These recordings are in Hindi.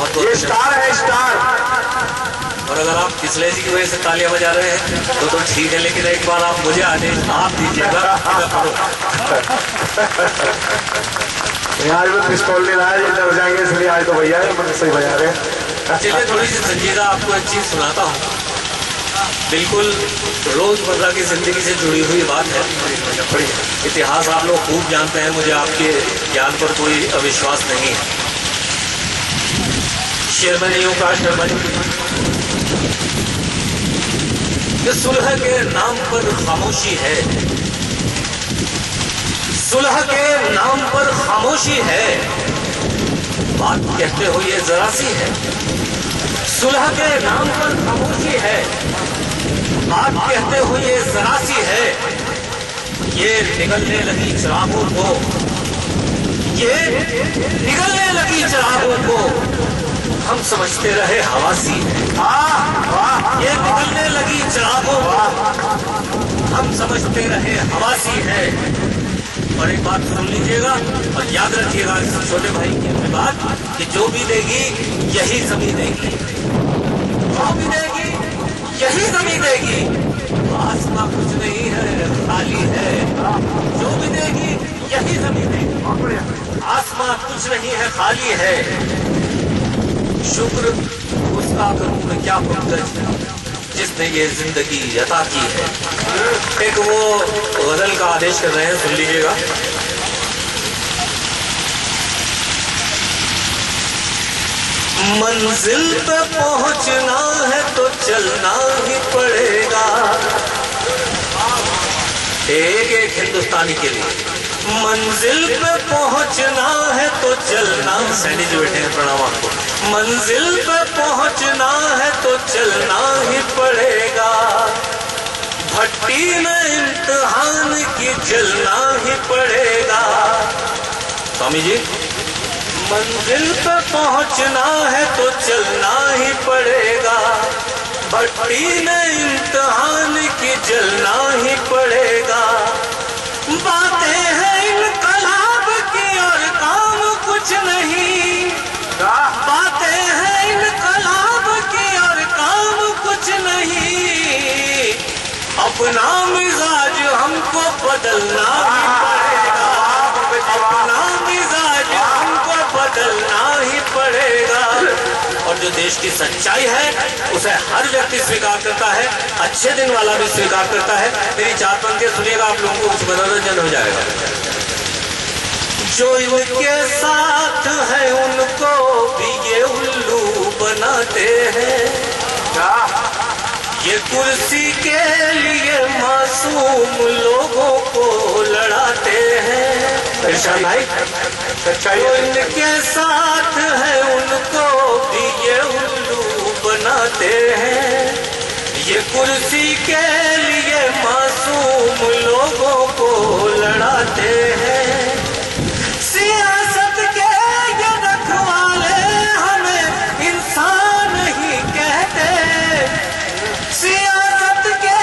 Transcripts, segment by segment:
बहुत बहुत स्टार है, स्टार। और अगर आप किसले जी की वजह से तालियां बजा रहे हैं तो ठीक है, लेकिन एक बार आप मुझे आदेश आप दीजिएगा। आज में पिस्तौल ले रहा है, ये डर जाएंगे इसलिए आज तो भैया सही बजा रहे हैं। चलिए थोड़ी सी संजीदा आपको एक चीज सुनाता हूँ, बिल्कुल रोजमर्रा की जिंदगी से जुड़ी हुई बात है। इतिहास आप लोग खूब जानते हैं, मुझे आपके ज्ञान पर कोई अविश्वास नहीं है। शेर में नहीं हूँ काश कि सुलह के नाम पर खामोशी है, सुलह के नाम पर खामोशी है, बात कहते हुए जरा सी है। सुलह के नाम पर खामोशी है, बात कहते हुए जरा सी है। ये निगलने लगी चिरागों को, ये निगलने लगी चिरागों को हम समझते रहे हवासी है। ये निगलने लगी चिरागों को हम समझते रहे हवासी है। और एक बात सुन लीजिएगा और याद रखिएगा इस छोटे भाई की बात कि जो भी देगी यही जमीन देगी, जो भी देगी यही जमीन देगी। आसमां कुछ नहीं है खाली है, जो भी देगी यही जमीन देगी। आसमां कुछ नहीं है खाली है, शुक्र उसका करूं मैं क्या पुरगज जिसने ये जिंदगी अता की है। एक वो गजल का आदेश कर रहे हैं, सुन लीजिएगा। मंजिल पे पहुंचना है तो चलना ही पड़ेगा। एक हिंदुस्तानी के लिए मंजिल पे पहुंचना है तो चलना, सैनी जी बैठे हैं, प्रणाम आपको। मंजिल पे पहुंचना है तो चलना ही पड़ेगा, भट्टी में इम्तिहान की जलना ही पड़ेगा। स्वामी जी, मंजिल पे पहुंचना है तो चलना ही पड़ेगा, भट्टी में इम्तिहान की जलना ही पड़ेगा। बातें हैं इनकलाब की और काम कुछ नहीं, बातें हैं इनकलाब की और काम कुछ नहीं। अपना मिजाज हमको बदलना ही पड़ेगा, अपना मिजाज हमको बदलना ही पड़ेगा। और जो देश की सच्चाई है उसे हर व्यक्ति स्वीकार करता है, अच्छे दिन वाला भी स्वीकार करता है। मेरी चार पंक्तियां सुनिएगा, आप लोगों को कुछ मनोरंजन हो जाएगा। जो इनके साथ है उनको भी ये उल्लू बनाते हैं, ये कुर्सी के लिए मासूम लोगों को लड़ाते हैं। भाई जो इनके साथ है उनको भी ये उल्लू बनाते हैं, ये कुर्सी के लिए मासूम लोगों को लड़ाते हैं। सियासत के ये रखवाले हमें इंसान ही कहते, सियासत के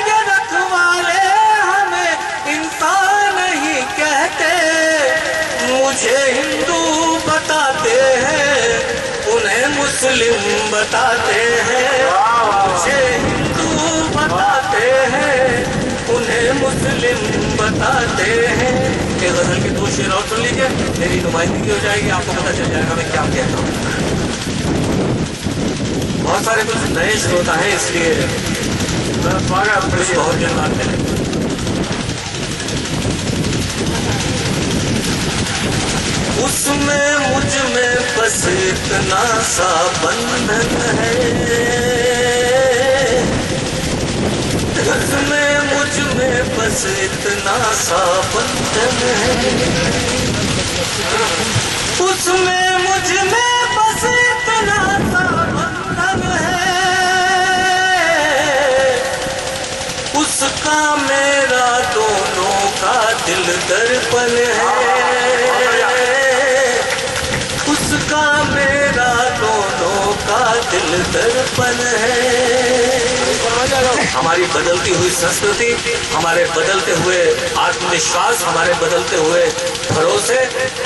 ये रखवाले हमें इंसान ही कहते। मुझे हिंदू बताते हैं, उन्हें मुस्लिम बताते हैं, मुझे हिंदू बताते हैं, उन्हें मुस्लिम बताते हैं। ये गजल के दो शेर और सुन लीजिए, मेरी नुमाइंदगी हो जाएगी, आपको पता चल जाएगा मैं क्या कहता हूँ। बहुत सारे कुछ नए श्रोता हैं इसलिए बहुत जन्माते हैं। उसमें मुझ में बस इतना सा बंधन है, उसमें मुझ में बस इतना सा बंधन है, उसमें मुझ में बस इतना सा बंधन है। उसका मेरा दोनों का दिल दर्पण है, उसका मेरा दोनों का दिल दर्पण है। हमारी बदलती हुई संस्कृति, हमारे बदलते हुए आत्मविश्वास, हमारे बदलते हुए भरोसे,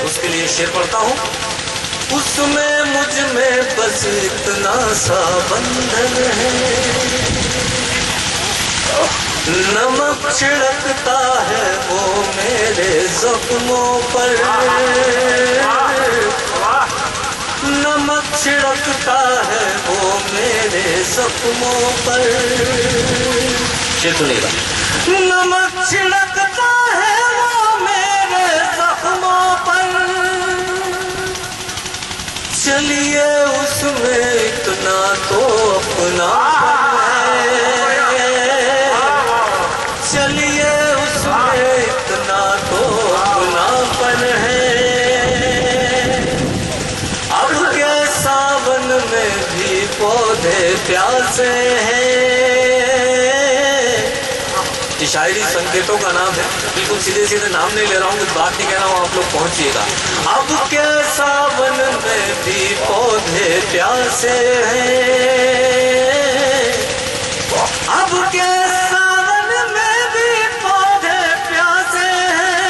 उसके लिए शेर पढ़ता हूँ। उसमें मुझ में बस इतना सा बंधन है। नमक छिड़कता है वो मेरे जख्मों पर, नमक छिड़कता है वो मेरे जख्मों पर। सुनिएगा, नमक छिड़कता है वो मेरे जख्मों पर, चलिए उसमें इतना तो अपना पौधे प्यासे हैं। ये शायरी संकेतों का नाम है, बिल्कुल सीधे सीधे नाम नहीं ले रहा हूँ, कुछ बात नहीं कह रहा हूँ, आप लोग पहुंचिएगा। अब के सावन में भी पौधे प्यासे हैं, अब के सावन में भी पौधे प्यासे हैं।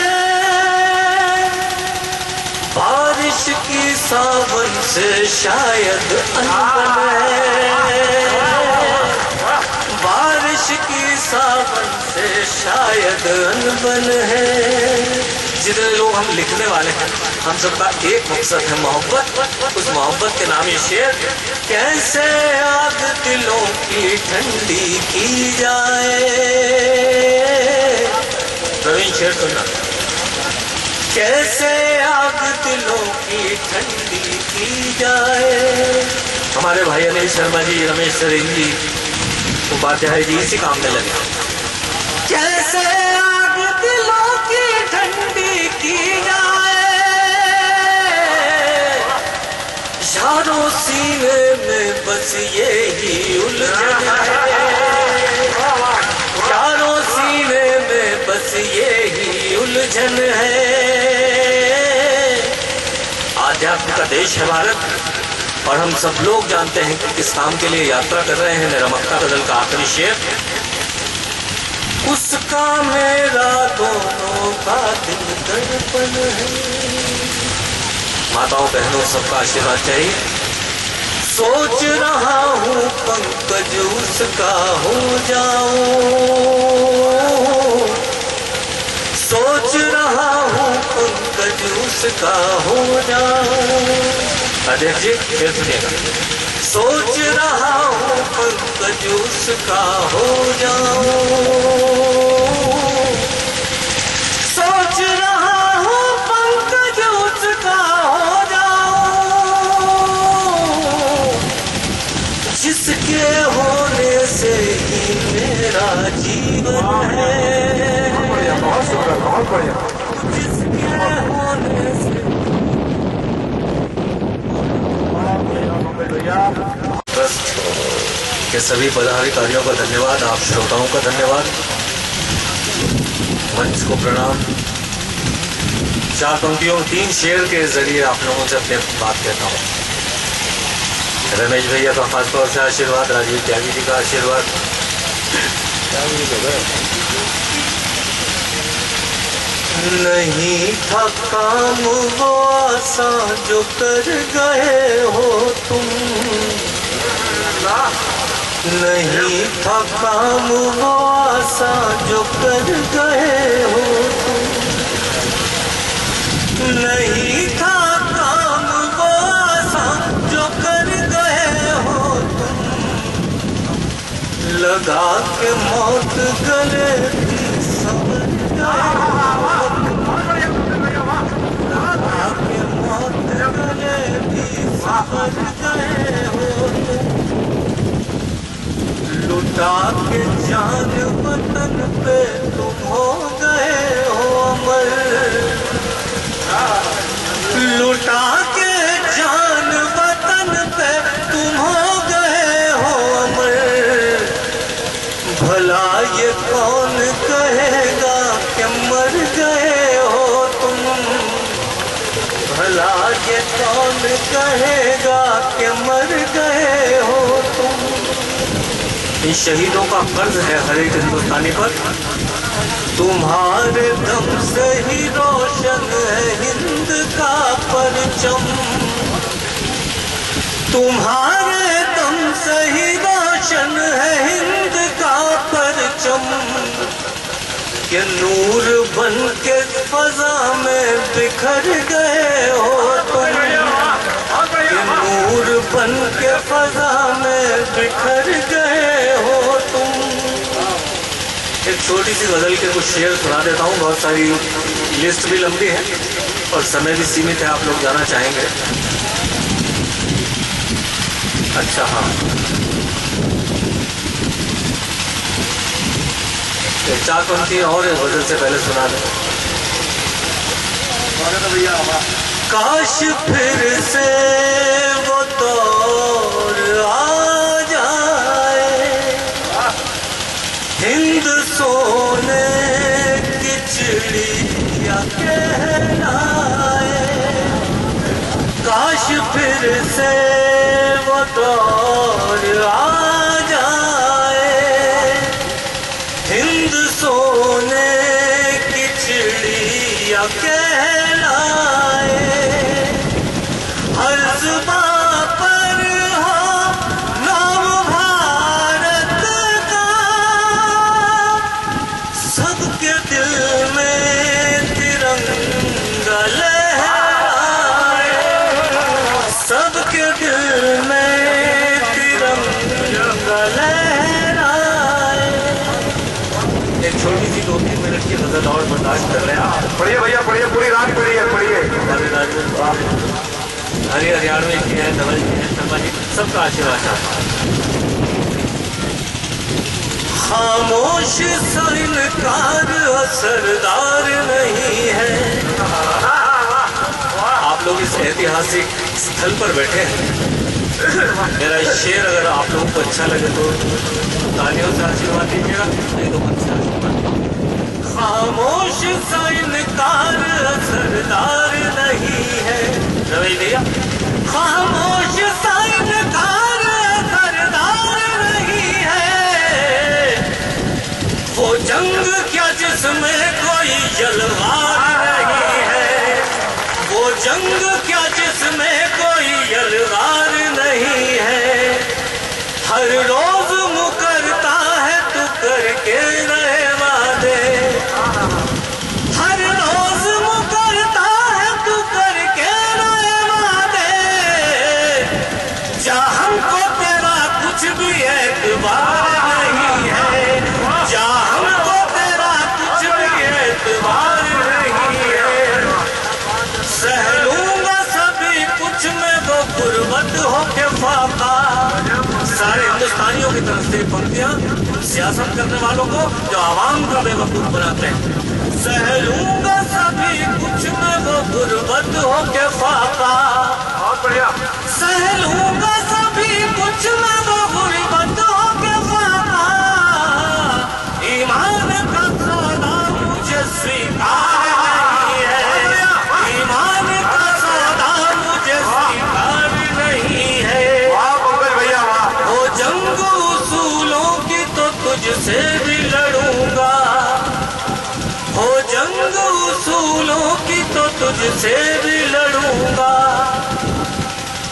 बारिश की सावन से शायद अनबन है, बारिश की सावन से शायद अनबन है। जितने लोग हम लिखने वाले हैं, हम सबका एक मकसद है मोहब्बत। उस मोहब्बत के नाम ये शेर, कैसे आग दिलों की ठंडी की जाए। प्रवीण शेर सुनना, कैसे आग दिलों की ठंडी की जाए। हमारे भाई अनिल शर्मा जी, रमेश सरीन जी, उपाध्याय जी इसी काम में लगे। कैसे आग दिलों की ठंडी की जाए, यारों सीने में बस ये ही उलझन है, यारों सीने में बस ये ही उलझन है। आध्यात्म का देश है भारत, और हम सब लोग जानते हैं कि किस काम के लिए यात्रा कर रहे हैं। मेरा मक्का बदल का आखिरी शेर, उसका मेरा दोनों का दिल दर्पण है। माताओं बहनों सबका आशीर्वाद चाहिए। सोच रहा हूँ पंकज उसका हो जाऊं, सोच रहा हूँ पंकज उसका हो जाऊं। अध्यक्ष जी फिर सुनिएगा, सोच रहा हूँ पंकज उसका हो जाऊं, सोच रहा हूँ पंकज उसका हो जाऊं, जिसके होने से ही मेरा जीवन है, बहुत शुक्रिया, बहुत बढ़िया। जिसके होने से ट्रस्ट के सभी पदाधिकारियों का धन्यवाद, आप श्रोताओं का धन्यवाद, मंच को प्रणाम। चार पंक्तियों 3 शेर के जरिए आप लोगों से अपने बात कहता हूँ। रमेश भैया का खास तौर से आशीर्वाद, राजीव त्यागी जी का आशीर्वाद। नहीं था काम वो आसान जो कर गए हो तुम, नहीं था काम वो आसान जो कर गए हो तुम, नहीं था काम वो आसान जो कर गए हो तुम, लगा के मौत गले की समझ गए हो, लगा के मौत गले की समझ गए हो तुम, लुटा के जान वतन पे तुम हो गए हो अमर, लुटा के जान वतन पे तुम हो गए हो अमर। भला ये कौन कहेगा कि मर गए हो तुम, भला ये कौन कहेगा कि मर गए हो तुम। इन शहीदों का कर्ज है हर एक हिंदुस्तानी पर, तुम्हारे दम से ही रोशन है हिंद का परचम, तुम्हारे दम से ही रोशन है हिंद का परचम, कि नूर बन के फजा में बिखर गए हो तुम, कि नूर बन के फजा में बिखर गए हो तुम। एक छोटी सी गजल के कुछ शेर सुना देता हूँ, बहुत सारी लिस्ट भी लंबी है और समय भी सीमित है, आप लोग जाना चाहेंगे। अच्छा हाँ, चार पंक्ति और गजल से पहले सुना दें। काश फिर से वो दौर आ जाए, हिंद सोने की चिड़िया कहलाए। काश फिर से वो दौर आ जाए, हिंद सोने की चिड़िया कहलाए। हर जुबां पर हो नाम भारत का, सबके दिल में तिरंगा लहराए, सबके दिल में तिरंगा लहराए। एक छोटी सी 2-3 मिनट की नजर और बर्दाश्त कर लें। पढ़िए भैया पढ़िए, पूरी रात पढ़िए पढ़िए। हरी हरियाणवी की है, धवल जी है, शर्मा जी, सबका आशीर्वाद। खामोश सा इनकार असरदार नहीं है। आप लोग इस ऐतिहासिक स्थल पर बैठे हैं, मेरा शेर अगर आप लोगों को अच्छा लगे तो तालियों से आशीर्वाद दीजिएगा, नहीं तो मन से आशीर्वाद। खामोश सा इनकार असरदार नहीं है, रवि भैया। खामोश सा इनकार असरदार नहीं है, वो जंग क्या जिसमें कोई यलगार नहीं है, वो जंग क्या जिसमें कोई यलगार नहीं है। हर रोज मुकरता है तू करके रहे वादे, हर रोज मुकरता है तू करके रहे वादे। जा हमको तेरा कुछ भी एतबार नहीं है, जा हमको तेरा कुछ भी एतबार नहीं है। सह लूंगा सभी कुछ में वो गुर्बत हो के फाका। सारे हिंदुस्तानियों की तरफ से पंक्तियां सियासत करने वालों को जो आवाम का बेवकूफ बनाते हैं। सह लूंगा सभी कुछ में वो गुर्बत हो के फाका, बहुत बढ़िया। सह लूंगा सभी कुछ में वो गुर्बत हो के फाका। ईमान का सौदा मुझे स्वीकार नहीं है, ईमान का सौदा मुझे स्वीकार नहीं है। वाह पंकज भैया वाह। वो जंग उसूलों की तो तुझसे भी लड़ूंगा, हो जंग उसूलों की तो तुझसे भी लड़ूंगा,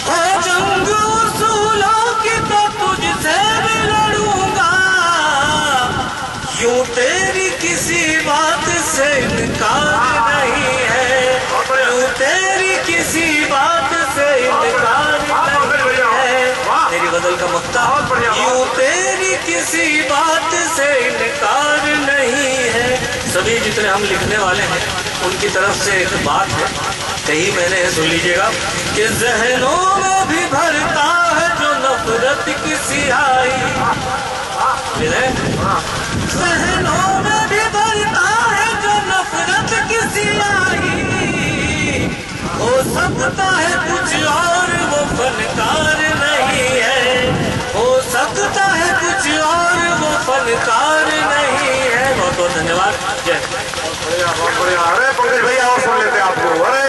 हो जंग उसूलों की तो तुझसे भी लड़ूंगा। यूं तेरी किसी बात से इनकार नहीं है, यूं तेरी किसी बात से इनकार नहीं है। मेरी गजल का मक्ता, यूं तेरी किसी बात से इनकार नहीं है। सभी जितने हम लिखने वाले हैं उनकी तरफ से एक बात है, कही मैंने सुन लीजिएगा, कि जहनों में भी भरता है जो नफरत की स्याही, जहनों में भी भरता है जो नफरत की स्याही। हो सकता है कुछ और वो फनकार